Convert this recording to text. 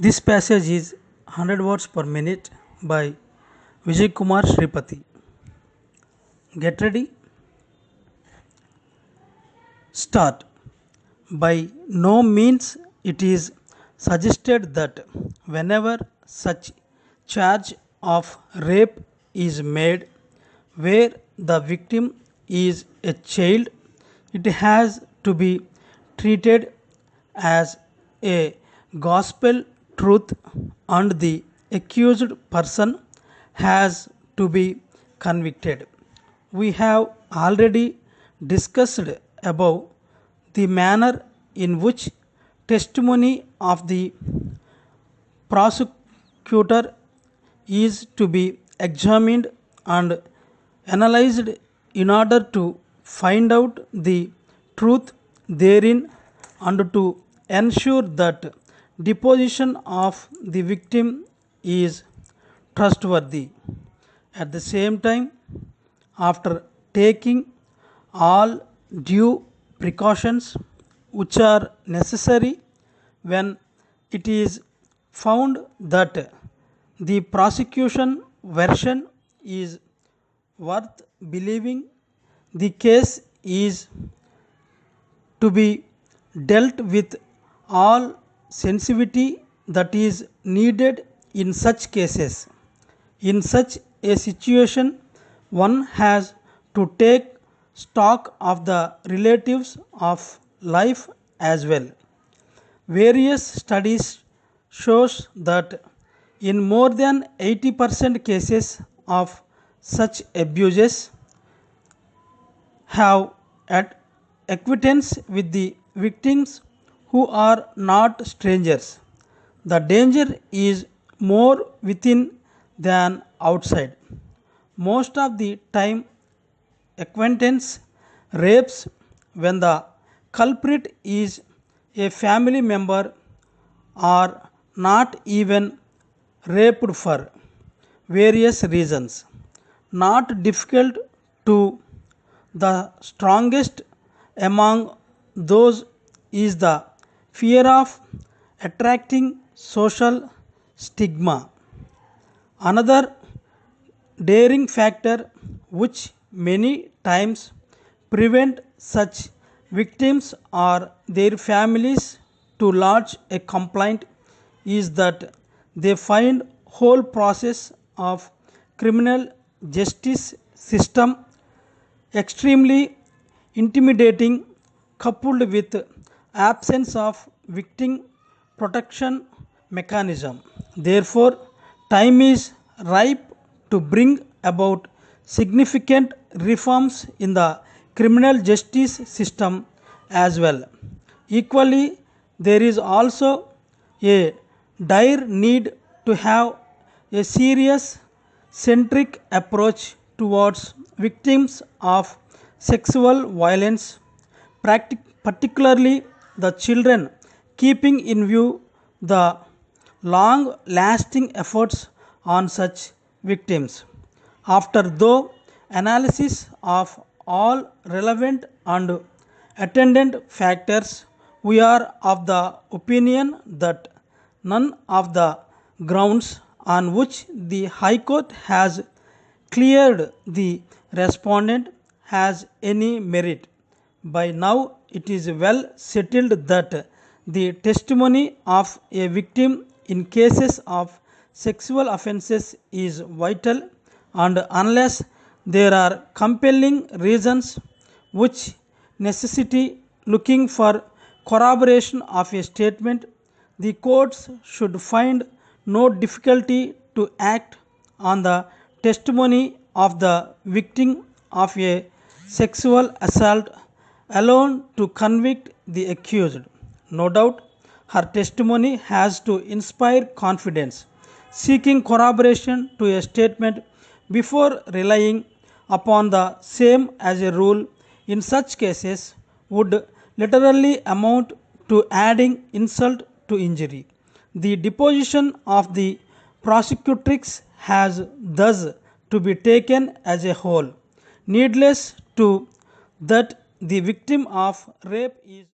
This passage is 100 words per minute by Vijay Kumar Shripati. Get ready. Start. By no means it is suggested that whenever such charge of rape is made where the victim is a child, it has to be treated as a gospel truth and the accused person has to be convicted. We have already discussed above the manner in which testimony of the prosecutor is to be examined and analyzed in order to find out the truth therein and to ensure that deposition of the victim is trustworthy. At the same time, after taking all due precautions which are necessary when it is found that the prosecution version is worth believing, the case is to be dealt with all sensitivity that is needed in such cases. In such a situation, one has to take stock of the relatives of life as well. Various studies shows that in more than 80% cases of such abuses have acquaintance with the victims who are not strangers. The danger is more within than outside. Most of the time, acquaintance rapes when the culprit is a family member or not even raped for various reasons. Not difficult to the strongest among those is the fear of attracting social stigma. Another daring factor which many times prevent such victims or their families to lodge a complaint is that they find whole process of criminal justice system extremely intimidating, coupled with absence of victim protection mechanism. Therefore, time is ripe to bring about significant reforms in the criminal justice system as well. Equally, there is also a dire need to have a serious centric approach towards victims of sexual violence, particularly the children, keeping in view the long lasting efforts on such victims. After thorough analysis of all relevant and attendant factors, we are of the opinion that none of the grounds on which the High Court has cleared the respondent has any merit. By now, it is well settled that the testimony of a victim in cases of sexual offences is vital, and unless there are compelling reasons which necessitate looking for corroboration of a statement, the courts should find no difficulty to act on the testimony of the victim of a sexual assault alone to convict the accused. No doubt, her testimony has to inspire confidence. Seeking corroboration to a statement before relying upon the same as a rule in such cases would literally amount to adding insult to injury. The deposition of the prosecutrix has thus to be taken as a whole. Needless to that, the victim of rape is